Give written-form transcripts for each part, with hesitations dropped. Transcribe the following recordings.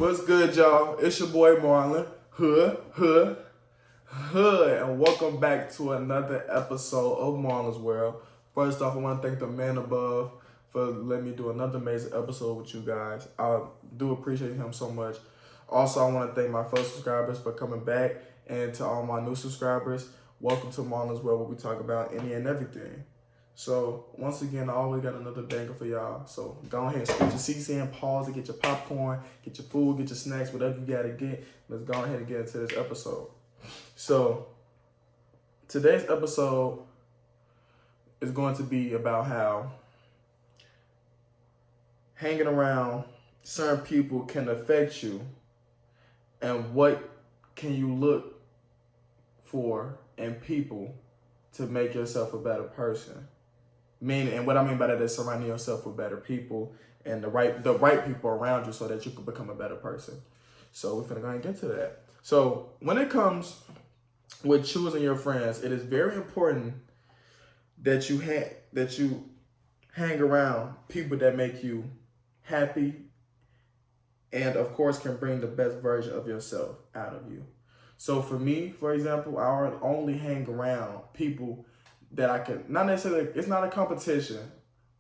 What's good, y'all? It's your boy Marlon. And welcome back to another episode of Marlon's World. First off, I want to thank the man above for letting me do another amazing episode with you guys. I do appreciate him so much. Also, I want to thank my fellow subscribers for coming back, and to all my new subscribers, welcome to Marlon's World, where we talk about any and everything. So, once again, I always got another banger for y'all. So, go ahead and scoot your seats in, pause and get your popcorn, get your food, get your snacks, whatever you got to get. Let's go ahead and get into this episode. So, today's episode is going to be about how hanging around certain people can affect you, and what can you look for in people to make yourself a better person. And what I mean by that is surrounding yourself with better people and the right people around you so that you can become a better person. So we're finna go ahead and get to that. So when it comes with choosing your friends, it is very important that you hang around people that make you happy and of course can bring the best version of yourself out of you. So for me, for example, I only hang around people that I can, not necessarily, it's not a competition,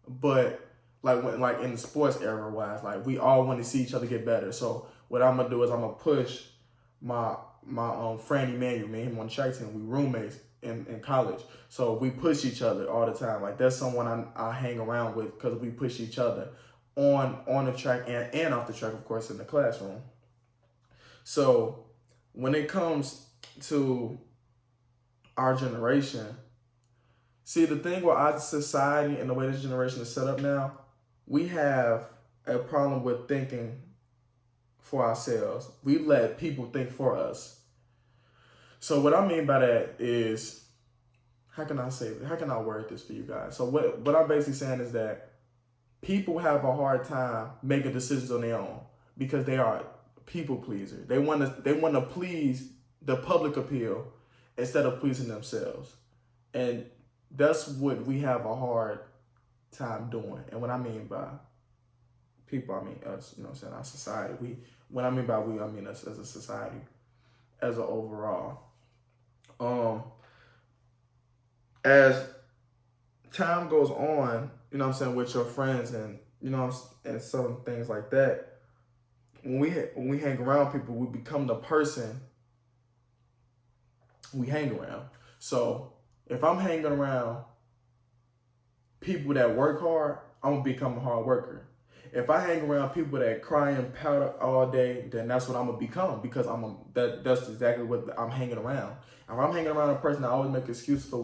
but like in the sports era wise, like we all want to see each other get better. So what I'm gonna do is I'm gonna push my friend Emmanuel, me and him on the track team. We roommates in college, so we push each other all the time. Like that's someone I hang around with because we push each other on the track and off the track, of course, in the classroom. So when it comes to our generation, see, the thing with our society and the way this generation is set up now, we have a problem with thinking for ourselves. We let people think for us. So what I mean by that is, how can I word this for you guys? So what I'm basically saying is that people have a hard time making decisions on their own because they are people pleasers. They want to please the public appeal instead of pleasing themselves. And that's what we have a hard time doing. And what I mean by people, I mean us, you know what I'm saying, our society. When I mean by we, I mean us as a society, as an overall. As time goes on, you know what I'm saying, with your friends and, you know, and some things like that, when we hang around people, we become the person we hang around. So if I'm hanging around people that work hard, I'm gonna become a hard worker. If I hang around people that cry and pout all day, then that's what I'm gonna become, because that's exactly what I'm hanging around. If I'm hanging around a person that always make excuses for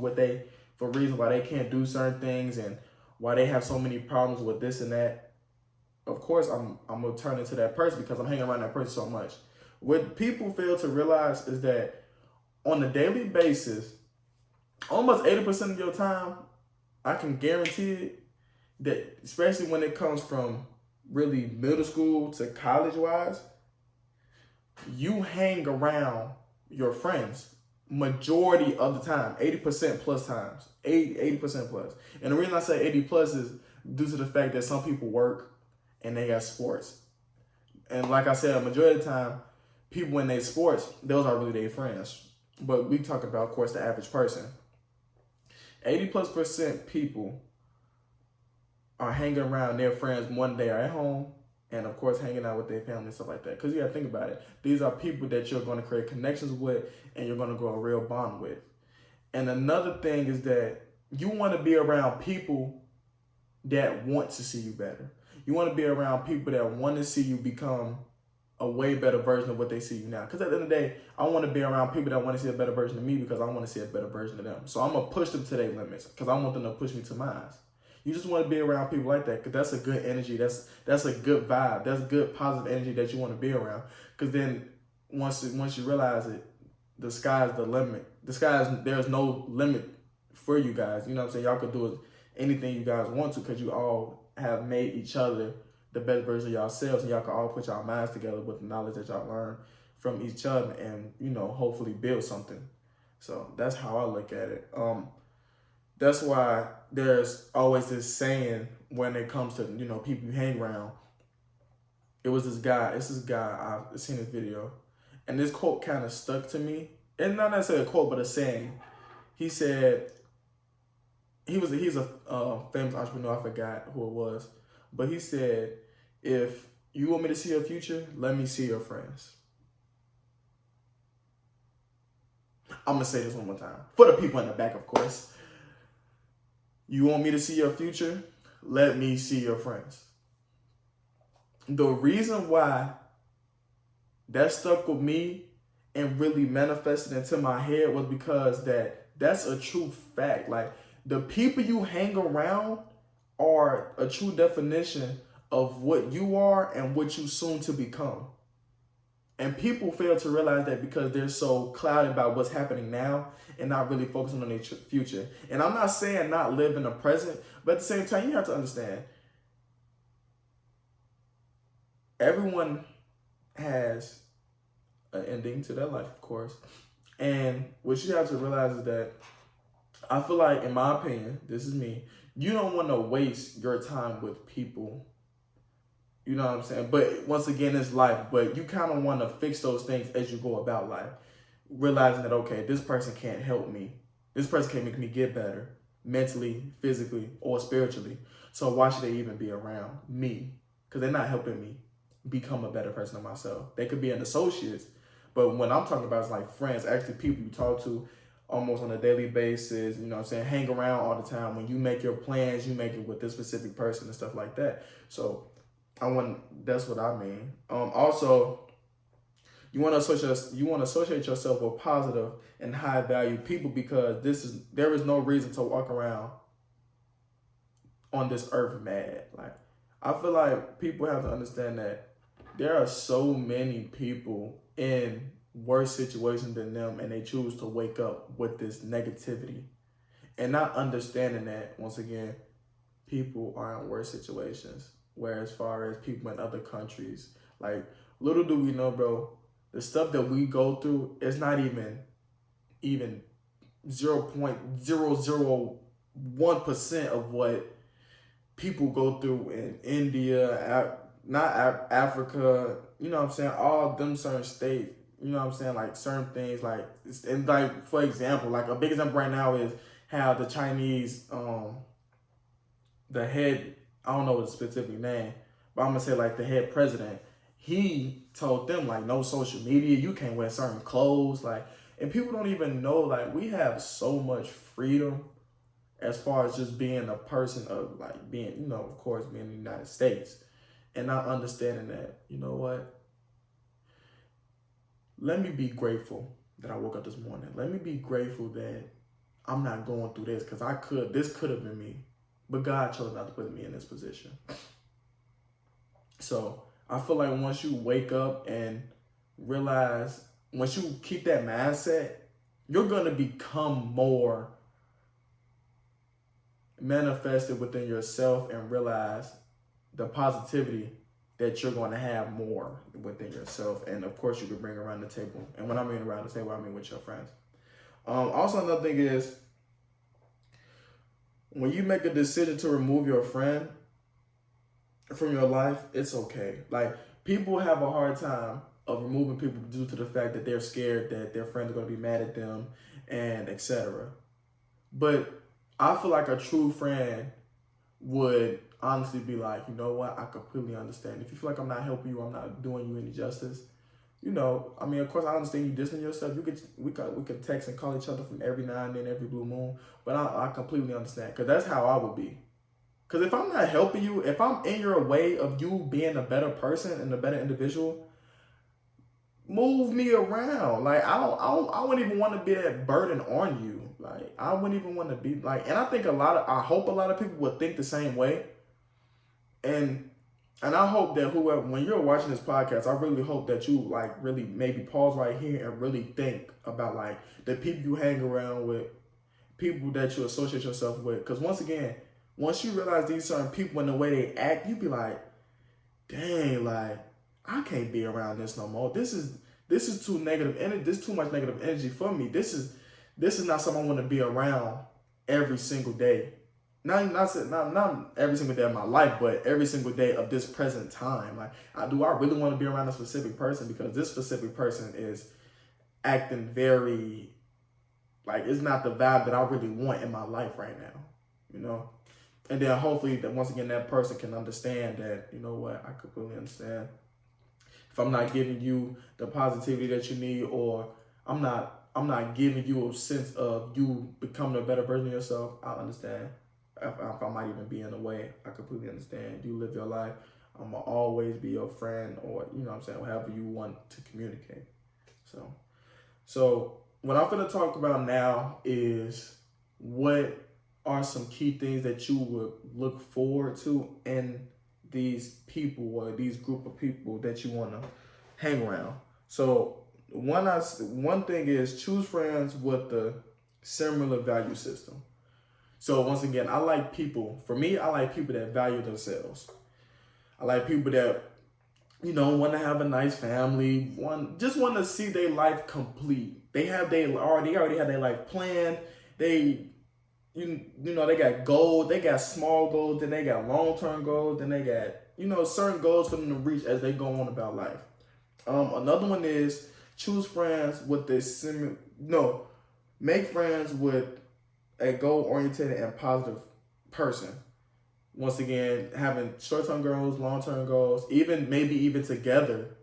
reasons why they can't do certain things and why they have so many problems with this and that, of course I'm gonna turn into that person because I'm hanging around that person so much. What people fail to realize is that on a daily basis, almost 80% of your time, I can guarantee it, that especially when it comes from really middle school to college wise, you hang around your friends majority of the time, 80% plus times, 80% plus. And the reason I say 80 plus is due to the fact that some people work and they got sports. And like I said, a majority of the time, people in their sports, those are really their friends. But we talk about, of course, the average person. 80+% people are hanging around their friends one day at home, and of course hanging out with their family and stuff like that. Because you gotta think about it. These are people that you're gonna create connections with and you're gonna grow a real bond with. And another thing is that you wanna be around people that want to see you better. You wanna be around people that want to see you become a way better version of what they see you now. Because at the end of the day, I want to be around people that want to see a better version of me because I want to see a better version of them. So I'm going to push them to their limits because I want them to push me to mine. You just want to be around people like that because that's a good energy. That's a good vibe. That's good positive energy that you want to be around. Because then once you realize it, the sky's the limit. There's no limit for you guys. You know what I'm saying? Y'all can do anything you guys want to because you all have made each other the best version of yourselves, and y'all can all put y'all minds together with the knowledge that y'all learn from each other and, you know, hopefully build something. So that's how I look at it. That's why there's always this saying when it comes to, you know, people you hang around. It was this guy. It's this guy. I've seen his video, and this quote kind of stuck to me. And not necessarily a quote, but a saying. He said he's a famous entrepreneur. I forgot who it was, but he said, "If you want me to see your future, let me see your friends." I'm gonna say this one more time for the people in the back, of course. You want me to see your future? Let me see your friends. The reason why that stuck with me and really manifested into my head was because that's a true fact. Like, the people you hang around are a true definition of what you are and what you soon to become. And people fail to realize that because they're so clouded by what's happening now and not really focusing on their future. And I'm not saying not live in the present, but at the same time, you have to understand, everyone has an ending to their life, of course. And what you have to realize is that I feel like, in my opinion, this is me, you don't want to waste your time with people. You know what I'm saying? But once again, it's life. But you kind of want to fix those things as you go about life. Realizing that, okay, this person can't help me. This person can't make me get better mentally, physically, or spiritually. So why should they even be around me? Because they're not helping me become a better person of myself. They could be an associate, but when I'm talking about, it's like friends, actually people you talk to almost on a daily basis, you know what I'm saying, hang around all the time. When you make your plans, you make it with this specific person and stuff like that. So that's what I mean. Also, you want to associate yourself with positive and high value people, because there is no reason to walk around on this earth mad. Like, I feel like people have to understand that there are so many people in worse situations than them, and they choose to wake up with this negativity and not understanding that, once again, people are in worse situations. Where as far as people in other countries, like, little do we know, bro, the stuff that we go through is not even 0.001% of what people go through in India, Africa, you know what I'm saying, all them certain states, you know what I'm saying, like certain things, like, and like, for example, like a big example right now is how the Chinese, the head, I don't know the specific name, but I'm gonna say like the head president, he told them like, no social media, you can't wear certain clothes, like, and people don't even know, like, we have so much freedom as far as just being a person of, like, being, you know, of course, being in the United States, and not understanding that, you know what, let me be grateful that I woke up this morning. Let me be grateful that I'm not going through this, because this could have been me. But God chose not to put me in this position. So I feel like once you wake up and realize, once you keep that mindset, you're going to become more manifested within yourself and realize the positivity that you're going to have more within yourself. And of course, you can bring around the table. And when I mean around the table, I mean with your friends. Also, another thing is, when you make a decision to remove your friend from your life, it's okay. Like, people have a hard time of removing people due to the fact that they're scared that their friends are going to be mad at them and etc. But I feel like a true friend would honestly be like, you know what, I completely understand. If you feel like I'm not helping you, I'm not doing you any justice, you know, I mean, of course, I understand you distancing yourself. We could text and call each other from every now and then, every blue moon. But I completely understand, because that's how I would be. Because if I'm not helping you, if I'm in your way of you being a better person and a better individual, move me around. Like, I wouldn't even want to be that burden on you. Like, I wouldn't even want to be like, and I hope a lot of people would think the same way. And I hope that when you're watching this podcast, I really hope that you, like, really maybe pause right here and really think about, like, the people you hang around with, people that you associate yourself with. Because once again, once you realize these certain people and the way they act, you be like, dang, like, I can't be around this no more. This is too negative energy. This is too much negative energy for me. This is not something I want to be around every single day. not every single day of my life, but every single day of this present time. Like, do I really want to be around a specific person because this specific person is acting very, like, it's not the vibe that I really want in my life right now, you know? And then hopefully that once again, that person can understand that, you know what, I completely understand. If I'm not giving you the positivity that you need, or I'm not giving you a sense of you becoming a better version of yourself, I understand. If I might even be in a way, I completely understand. You live your life. I'm gonna always be your friend, or you know what I'm saying, however you want to communicate. So what I'm gonna talk about now is what are some key things that you would look forward to in these people or these group of people that you want to hang around. So one thing is choose friends with the similar value system. So once again, I like people. For me, I like people that value themselves. I like people that, you know, want to have a nice family, just want to see their life complete. They already have their life planned. They you know, they got goals, they got small goals, then they got long-term goals, then they got, you know, certain goals for them to reach as they go on about life. Another one is choose friends with make friends with a goal-oriented and positive person. Once again, having short-term goals, long-term goals, maybe even together.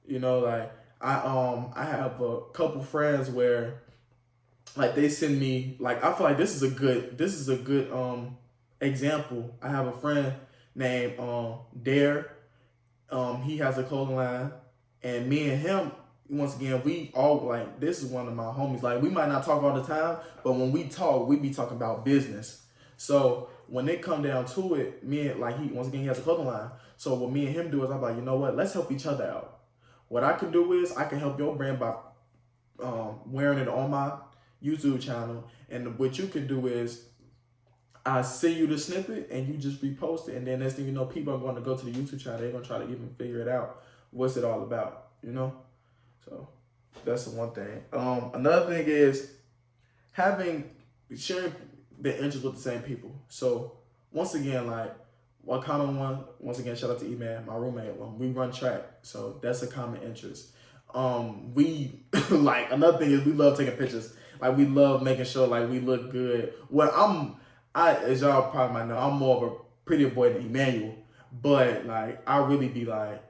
You know, like I have a couple friends where, like, they send me, like, I feel like this is a good example. I have a friend named Dare. He has a clothing line, and me and him, once again, we all, like, this is one of my homies. Like, we might not talk all the time, but when we talk, we be talking about business. So when it come down to it, he has a clothing line. So what me and him do is, I'm like, you know what, let's help each other out. What I can do is I can help your brand by wearing it on my YouTube channel, and what you can do is I send you the snippet and you just repost it, and then next thing you know, people are going to go to the YouTube channel. They're going to try to even figure it out. What's it all about, you know? So that's the one thing. Another thing is sharing the interest with the same people. So once again, like, one common one, once again, shout out to E-Man, my roommate. We run track, so that's a common interest. We like, another thing is we love taking pictures. Like, we love making sure, like, we look good. Well, as y'all probably might know, I'm more of a prettier boy than Emmanuel, but like, I really be like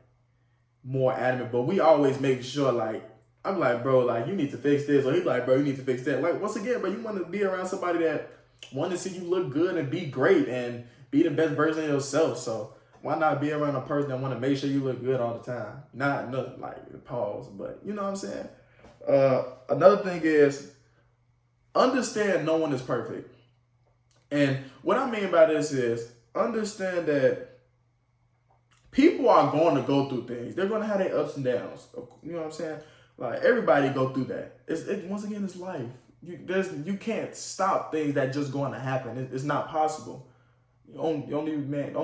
more adamant. But we always make sure, like, I'm like, bro, like, you need to fix this, or he's like, bro, you need to fix that. Like, once again, bro, you want to be around somebody that want to see you look good and be great and be the best version of yourself. So why not be around a person that want to make sure you look good all the time? Not like pause, but you know what I'm saying. Another thing is, understand no one is perfect. And what I mean by this is, understand that people are going to go through things. They're going to have their ups and downs. You know what I'm saying? Like, everybody go through that. Once again, it's life. You can't stop things that just going to happen. It's not possible. The only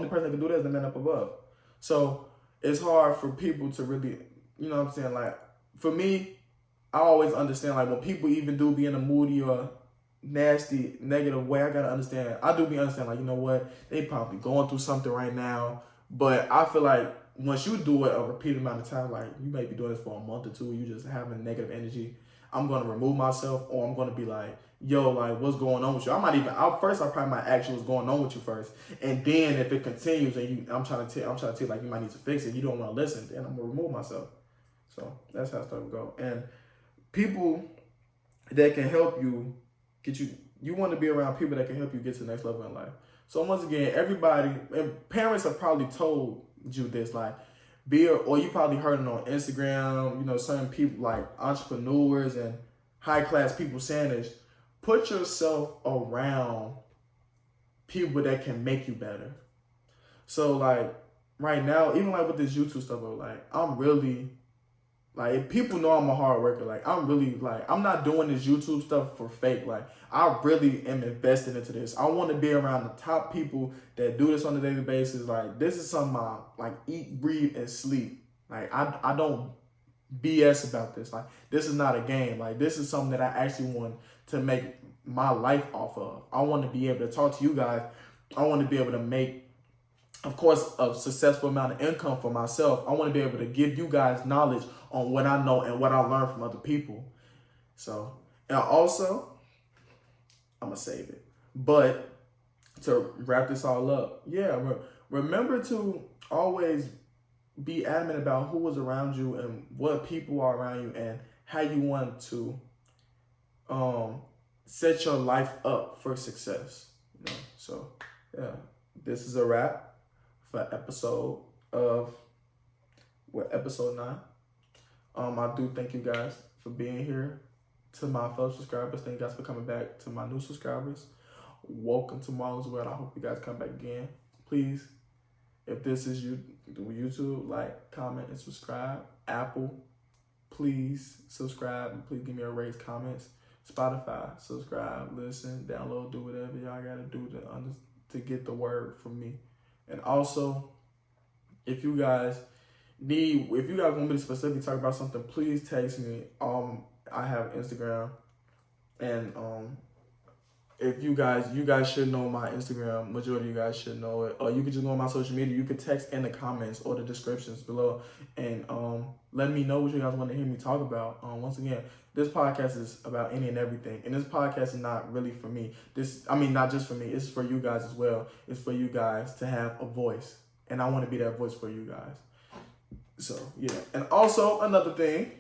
person that can do that is the man up above. So it's hard for people to really, you know what I'm saying? Like, for me, I always understand, like, when people even do be in a moody or nasty, negative way, I gotta understand. I do be understand, like, you know what? They probably going through something right now. But I feel like once you do it a repeated amount of time, like, you may be doing this for a month or two, you just having negative energy, I'm gonna remove myself, or I'm gonna be like, yo, like, what's going on with you? I probably might ask you what's going on with you first. And then if it continues and I'm trying to tell you, like, you might need to fix it, you don't want to listen, then I'm gonna remove myself. So that's how stuff go. And people that can help you you want to be around people that can help you get to the next level in life. So once again, everybody, and parents have probably told you this, like, or you probably heard it on Instagram, you know, certain people like entrepreneurs and high class people saying this. Put yourself around people that can make you better. So, like, right now, even like with this YouTube stuff, like, I'm really, like, people know I'm a hard worker. Like, I'm really, like, I'm not doing this YouTube stuff for fake. Like, I really am invested into this. I want to be around the top people that do this on a daily basis. Like, this is something I, like, eat, breathe, and sleep. Like, I don't BS about this. Like, this is not a game. Like, this is something that I actually want to make my life off of. I want to be able to talk to you guys I want to be able to make, of course, a successful amount of income for myself. I want to be able to give you guys knowledge on what I know and what I learned from other people. So, and also, I'm going to save it. But to wrap this all up, yeah, remember to always be adamant about who was around you and what people are around you and how you want to set your life up for success. You know? So, yeah, this is a wrap for episode 9. I do thank you guys for being here. To my fellow subscribers, thank you guys for coming back. To my new subscribers, welcome to Marlon's World. I hope you guys come back again. Please, if this is you, YouTube, like, comment, and subscribe. Apple, please subscribe and please give me a raise, comments. Spotify, subscribe, listen, download, do whatever y'all gotta do to get the word from me. And also, if you guys want me to specifically talk about something, please text me. I have Instagram, and if you guys should know my Instagram. Majority of you guys should know it. Or you could just go on my social media. You could text in the comments or the descriptions below, and let me know what you guys want to hear me talk about. Once again, this podcast is about any and everything, and this podcast is not really for me. Not just for me. It's for you guys as well. It's for you guys to have a voice, and I want to be that voice for you guys. So yeah, and also another thing.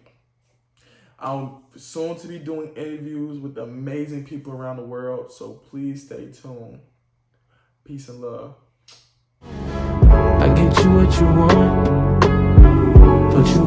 I'm soon to be doing interviews with amazing people around the world, so please stay tuned. Peace and love. I get you what you want, but you